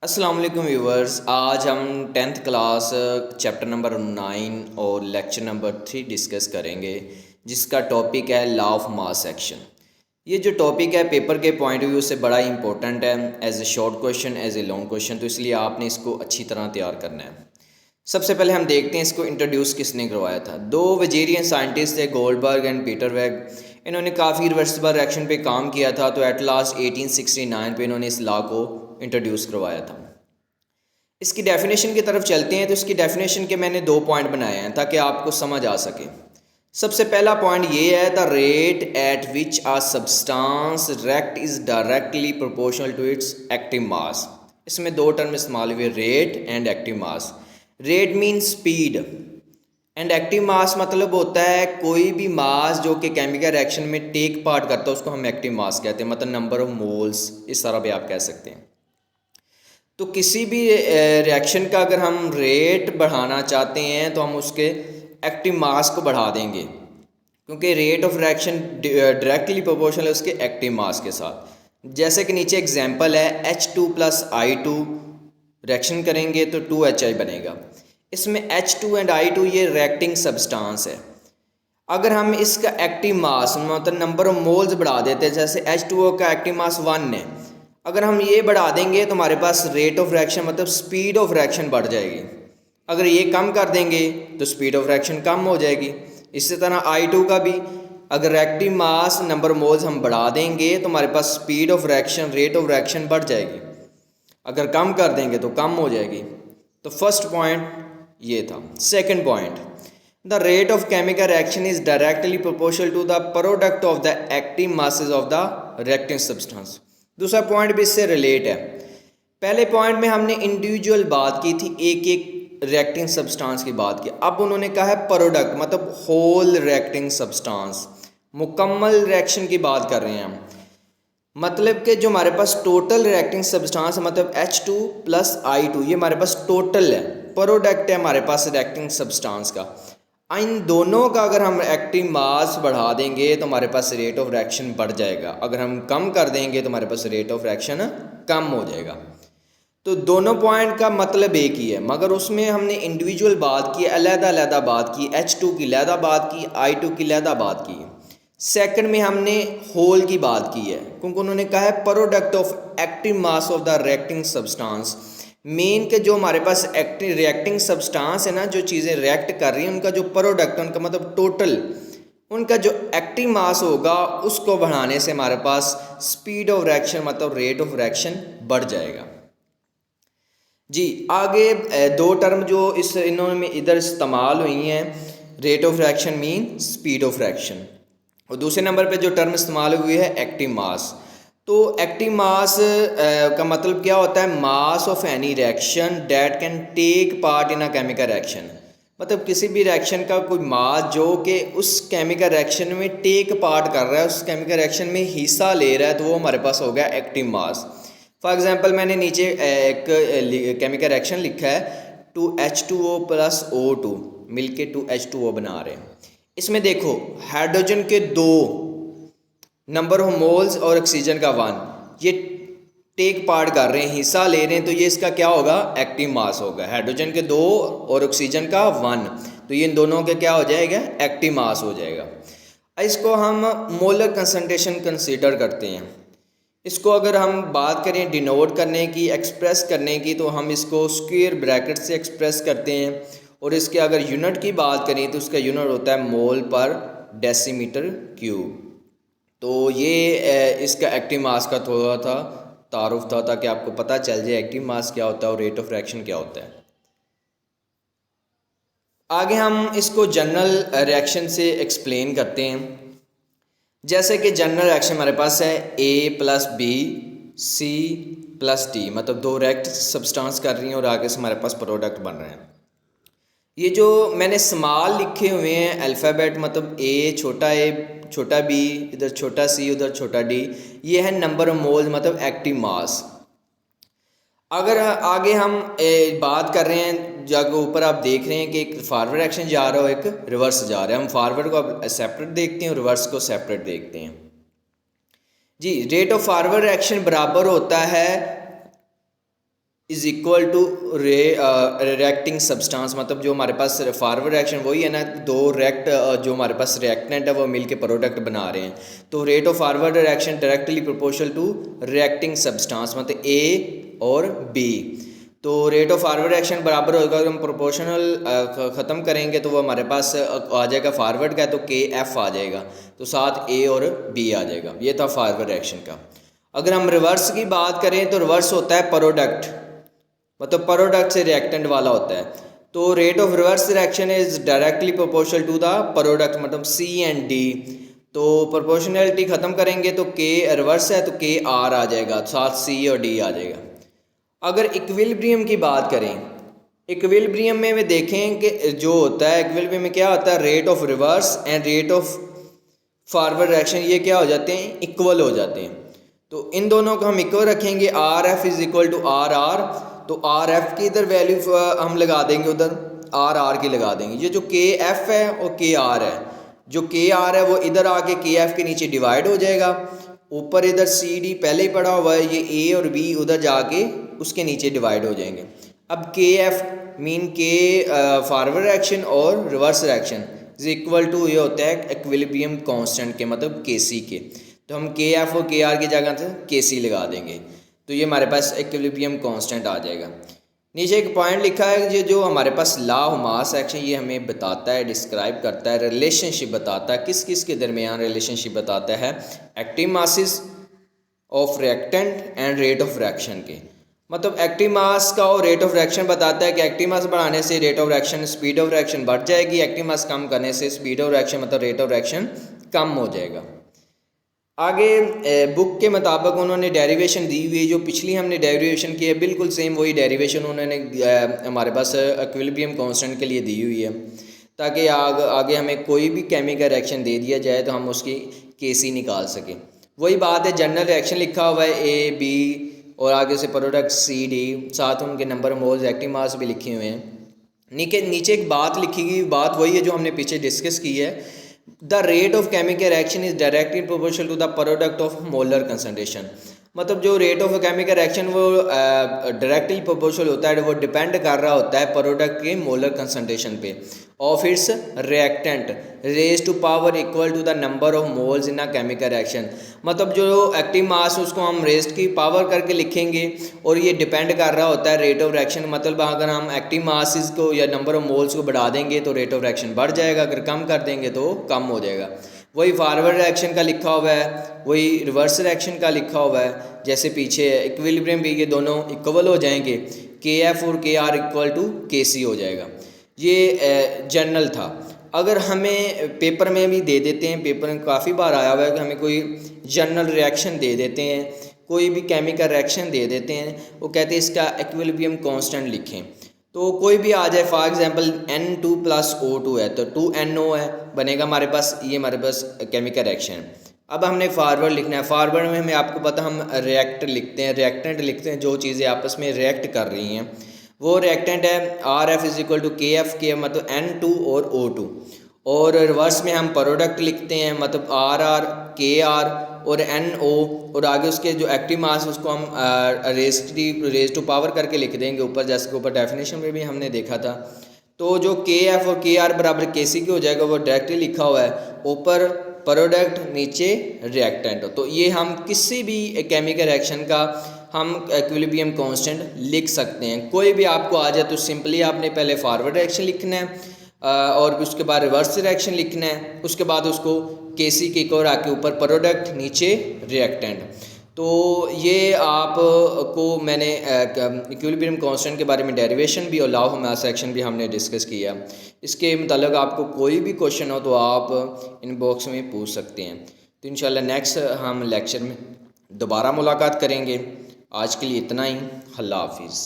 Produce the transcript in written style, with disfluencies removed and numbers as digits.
अस्सलाम वालेकुम व्यूवर्स। आज हम टेंथ क्लास चैप्टर नंबर 9 और लेक्चर नंबर 3 डिस्कस करेंगे, जिसका टॉपिक है लॉ ऑफ मास एक्शन। ये जो टॉपिक है पेपर के पॉइंट ऑफ व्यू से बड़ा इंपॉर्टेंट है, as a short question, as a long question, तो इसलिए आपने इसको अच्छी तरह तैयार करना है। सबसे पहले हम देखते हैं इसको इंट्रोड्यूस किसने करवाया था। दो वेजेरियन साइंटिस्ट थे, गोल्डबर्ग एंड पीटर वेग। इन्होंने काफ़ी रिवर्सिबल रिएक्शन पे काम किया था, तो एट लास्ट 1869 पे इन्होंने इस लॉ को इंट्रोड्यूस करवाया था। इसकी डेफिनेशन की तरफ चलते हैं। तो इसकी डेफिनेशन के मैंने 2 पॉइंट बनाए हैं ताकि आपको समझ आ सके। सबसे पहला पॉइंट ये है, the rate at which a substance react is directly proportional to its active mass. इसमें 2 टर्म इस्तेमाल हुए, rate and active mass. Rate mean speed and active mass मतलब होता है कोई भी मास जो कि केमिकल रिएक्शन में टेक पार्ट करता है, उसको हम एक्टिव मास कहते हैं, मतलब नंबर ऑफ मोल्स, इस तरह भी आप कह सकते हैं। तो किसी भी रिएक्शन का अगर हम रेट बढ़ाना चाहते हैं तो हम उसके एक्टिव मास को बढ़ा देंगे, क्योंकि rate of reaction directly proportional है उसके एक्टिव मास के साथ। जैसे कि नीचे एग्जांपल है, H2 + I2 रिएक्शन करेंगे तो 2HI बनेगा। इसमें H2 एंड I2 ये रिएक्टिंग सब्सटेंस है। अगर हम इसका एक्टिव मास मतलब नंबर ऑफ मोल्स बढ़ा देते हैं, जैसे H2O का एक्टिव मास 1 है, अगर हम ये बढ़ा देंगे तो हमारे पास रेट ऑफ रिएक्शन मतलब स्पीड ऑफ रिएक्शन बढ़ जाएगी। अगर ये कम कर देंगे तो स्पीड ऑफ रिएक्शन कम हो जाएगी। इसी तरह I2 का भी अगर रिएक्टिव मास नंबर मोल्स हम बढ़ा देंगे तो हमारे पास speed of reaction, rate of reaction बढ़ जाएगी। अगर कम कर देंगे तो कम हो जाएगी। तो फर्स्ट पॉइंट ये था। Second point, the rate of chemical reaction is directly proportional to the product of the active masses of the reacting substance. दूसरा पॉइंट भी इससे रिलेट है। पहले पॉइंट में हमने इंडिविजुअल बात की थी, एक एक रिएक्टिंग सब्सटेंस की बात की। अब उन्होंने कहा है प्रोडक्ट मतलब होल रिएक्टिंग सब्सटेंस, मुकम्मल रिएक्शन की बात कर रहे हैं हम। मतलब कि जो हमारे पास टोटल रिएक्टिंग सब्सटेंस मतलब H2 + I2 ये हमारे पास टोटल है, प्रोडक्ट है हमारे पास रिएक्टिंग सब्सटेंस का। इन दोनों का अगर हम एक्टिव मास बढ़ा देंगे तो हमारे पास रेट ऑफ रिएक्शन बढ़ जाएगा। अगर हम कम कर देंगे तो हमारे पास रेट ऑफ रिएक्शन कम हो जाएगा। तो दोनों पॉइंट का मतलब एक ही है, मगर उसमें हमने इंडिविजुअल बात की, अलग-अलग बात की, H2 की अलग बात की, I2 की अलग बात की। सेकंड में हमने होल की बात की है, क्योंकि उन्होंने कहा है product of active mass of the reacting substance. Main के जो हमारे पास एक्टिव रिएक्टिंग सब्सटेंस है ना, जो चीज़ें रिएक्ट कर रही हैं उनका जो प्रोडक्ट है, उनका मतलब टोटल, उनका जो एक्टिव मास होगा उसको बढ़ाने से हमारे पास स्पीड ऑफ रिएक्शन मतलब रेट ऑफ रिएक्शन बढ़ जाएगा। जी आगे 2 टर्म जो इस इन्होंने इधर इस्तेमाल हुई हैं, rate of reaction mean speed of reaction, और दूसरे नंबर पे जो टर्म इस्तेमाल हुई है एक्टिव मास। तो एक्टिव मास का मतलब क्या होता है, mass of any reaction that can take part in a chemical reaction. मतलब किसी भी रिएक्शन का कोई मास जो कि उस केमिकल रिएक्शन में टेक पार्ट कर रहा है, उस केमिकल रिएक्शन में हिस्सा ले रहा है, तो वो हमारे पास हो गया एक्टिव मास। फॉर एग्जांपल मैंने नीचे एक केमिकल रिएक्शन लिखा है, 2H2O + O2 मिलके 2H2O बना रहे हैं। इसमें देखो हाइड्रोजन के 2 नंबर ऑफ मोल्स और ऑक्सीजन का 1, ये टेक पार्ट कर रहे हैं, हिस्सा ले रहे हैं, तो ये इसका क्या होगा, एक्टिव मास होगा। हाइड्रोजन के 2 और ऑक्सीजन का 1, तो ये इन दोनों के क्या हो जाएगा, एक्टिव मास हो जाएगा। इसको हम मोलर कंसंट्रेशन कंसीडर करते हैं। इसको अगर हम बात करें डिनोट करने की, एक्सप्रेस करने की, तो हम इसको स्क्वायर ब्रैकेट से एक्सप्रेस करते हैं। और इसके अगर यूनिट की बात करें तो उसका यूनिट होता है मोल पर डेसीमीटर क्यूब। तो ये इसका एक्टिव मास का थोड़ा था तारुफ था, ताकि आपको पता चल जाए एक्टिव मास क्या होता है और रेट ऑफ रिएक्शन क्या होता है। आगे हम इसको जनरल रिएक्शन से एक्सप्लेन करते हैं। जैसे कि जनरल रिएक्शन हमारे पास है A + B C + D, मतलब 2 रिएक्ट सब्सटेंस कर रही हैं और आगे से हमारे पास प्रोडक्ट बन रहे हैं। ये जो मैंने स्मॉल लिखे हुए हैं अल्फ़ाबेट, मतलब A छोटा b, इधर छोटा c, उधर छोटा d, ये है नंबर ऑफ मोल्स मतलब एक्टिव मास। अगर आगे हम बात कर रहे हैं, जब ऊपर आप देख रहे हैं कि एक फॉरवर्ड एक्शन जा रहा है, एक रिवर्स जा रहा है। हम फॉरवर्ड को अब सेपरेट देखते हैं और रिवर्स को सेपरेट देखते हैं। जी रेट ऑफ फॉरवर्ड एक्शन बराबर होता है is equal to reacting substance, मतलब जो हमारे पास फॉरवर्ड रिएक्शन वही है ना, दो जो हमारे पास रिएक्टेंट है वो मिलके प्रोडक्ट बना रहे हैं, तो rate of forward reaction directly proportional to reacting substance, मतलब ए और बी। तो रेट ऑफ फॉरवर्ड रिएक्शन बराबर होगा, अगर हम प्रोपोर्शनल ख़त्म करेंगे तो वो हमारे पास आ जाएगा फॉरवर्ड का, तो के एफ आ जाएगा, तो साथ ए और बी आ जाएगा। ये था फॉरवर्ड रिएक्शन का। अगर हम रिवर्स की बात करें तो रिवर्स होता है प्रोडक्ट, मतलब प्रोडक्ट से रिएक्टेंट वाला होता है। तो rate of reverse reaction is directly proportional to the product, मतलब सी एंड डी। तो प्रोपोर्शनैलिटी ख़त्म करेंगे तो के रिवर्स है तो के आर आ जाएगा, साथ सी और डी आ जाएगा। अगर इक्विलिब्रियम की बात करें, इक्विलिब्रियम में देखें कि जो होता है इक्विलिब्रियम में क्या होता है, rate of reverse and rate of forward reaction ये क्या हो जाते हैं, इक्वल हो जाते हैं। तो इन दोनों को हम इक्वल रखेंगे, R F is equal to R R, तो आर एफ की इधर वैल्यू हम लगा देंगे, उधर आर आर की लगा देंगे। ये जो के एफ है और के आर है, जो के आर है वो इधर आके के एफ के नीचे डिवाइड हो जाएगा, ऊपर इधर सी डी पहले ही पड़ा हुआ है, ये ए और बी उधर जाके उसके नीचे डिवाइड हो जाएंगे। अब K F mean K forward reaction और reverse reaction is equal to ये होता है इक्विलिब्रियम कांस्टेंट के, मतलब के सी के। तो हम के एफ और के आर की जगह से के सी लगा देंगे, तो ये हमारे पास इक्विलिब्रियम कांस्टेंट आ जाएगा। नीचे एक पॉइंट लिखा है, ये जो हमारे पास लॉ ऑफ मास एक्शन ये हमें बताता है, डिस्क्राइब करता है, रिलेशनशिप बताता है, किस किस के दरमियान रिलेशनशिप बताता है, active masses of reactant and rate of reaction के। मतलब एक्टिव मास का और रेट ऑफ रिएक्शन बताता है कि एक्टिव मास बढ़ाने से rate of reaction, speed of reaction बढ़ जाएगी, एक्टिव मास कम करने से स्पीड ऑफ रिएक्शन मतलब रेट ऑफ रिएक्शन कम हो जाएगा। आगे बुक के मुताबिक उन्होंने डेरिवेशन दी हुई है, जो पिछली हमने डेरिवेशन की है बिल्कुल सेम वही डेरिवेशन उन्होंने हमारे पास इक्विलिब्रियम कांस्टेंट के लिए दी हुई है, ताकि आगे हमें कोई भी केमिकल रिएक्शन दे दिया जाए तो हम उसकी केसी निकाल सकें। वही बात है, जनरल रिएक्शन लिखा हुआ है ए बी और आगे से प्रोडक्ट सी डी, साथ उनके नंबर मोल्स एक्टिव मास भी लिखे हुए हैं। नीचे एक बात लिखी गई, बात वही है जो हमने पीछे डिस्कस की है, the rate of chemical reaction is directly proportional to the product of molar concentration. मतलब जो रेट ऑफ केमिकल रिएक्शन वो डायरेक्टली प्रोपोर्शनल होता है, वो डिपेंड कर रहा होता है प्रोडक्ट के मोलर कंसंट्रेशन पे of its reactant raise to power equal to the number of moles in a chemical reaction. मतलब जो एक्टिव मास उसको हम रेस्ट की पावर करके लिखेंगे और ये डिपेंड कर रहा होता है रेट ऑफ रिएक्शन। मतलब अगर हम एक्टिव मासेस को या नंबर ऑफ मोल्स को बढ़ा देंगे तो रेट ऑफ रिएक्शन बढ़ जाएगा, अगर कम कर देंगे तो कम हो जाएगा। वही फॉरवर्ड रिएक्शन का लिखा हुआ है, वही रिवर्स रिएक्शन का लिखा हुआ है, जैसे पीछे इक्विलिब्रियम भी ये दोनों इक्वल हो जाएंगे, के एफ और के आर इक्वल टू के सी हो जाएगा। ये जनरल था। अगर हमें पेपर में भी दे देते हैं, पेपर में काफ़ी बार आया हुआ है कि हमें कोई जनरल रिएक्शन दे देते हैं, कोई भी केमिकल रिएक्शन दे देते हैं, वो कहते हैं इसका इक्विलिब्रियम कांस्टेंट लिखें। तो कोई भी आ जाए, फॉर एग्जांपल N2 + O2 है तो 2NO है बनेगा हमारे पास, ये हमारे पास केमिकल रिएक्शन। अब हमने फॉरवर्ड लिखना है, फॉरवर्ड में हमें आपको पता हम रिएक्ट लिखते हैं, रिएक्टेंट लिखते हैं, जो चीज़ें आपस में रिएक्ट कर रही हैं वो रिएक्टेंट है। RF is equal to KF, के मतलब N2 और O2। और रिवर्स में हम प्रोडक्ट लिखते हैं, मतलब RR KR और NO, और आगे उसके जो एक्टिव मास उसको हम रेज टू पावर करके लिख देंगे ऊपर, जैसे कि ऊपर डेफिनेशन में भी हमने देखा था। तो जो KF और KR बराबर KC की हो जाएगा वो डायरेक्टली लिखा हुआ है, ऊपर प्रोडक्ट नीचे रिएक्टेंट। तो ये हम किसी भी केमिकल रिएक्शन का हम इक्विलिब्रियम कांस्टेंट लिख सकते हैं। कोई भी आपको आ जाए तो सिंपली आपने पहले फॉरवर्ड रिएक्शन लिखना है और उसके बाद रिवर्स रिएक्शन लिखना है, उसके बाद उसको केसी के एक और आके ऊपर प्रोडक्ट नीचे रिएक्टेंट। तो ये आपको मैंने इक्विलिब्रियम कांस्टेंट के बारे में डेरिवेशन भी और लॉ ऑफ मास एक्शन भी हमने डिस्कस किया। इसके मतलब आपको कोई भी क्वेश्चन हो तो आप इनबॉक्स में पूछ सकते हैं। तो इंशाल्लाह नेक्स्ट हम लेक्चर में दोबारा मुलाकात करेंगे। आज के लिए इतना ही। अल्लाह हाफिज़।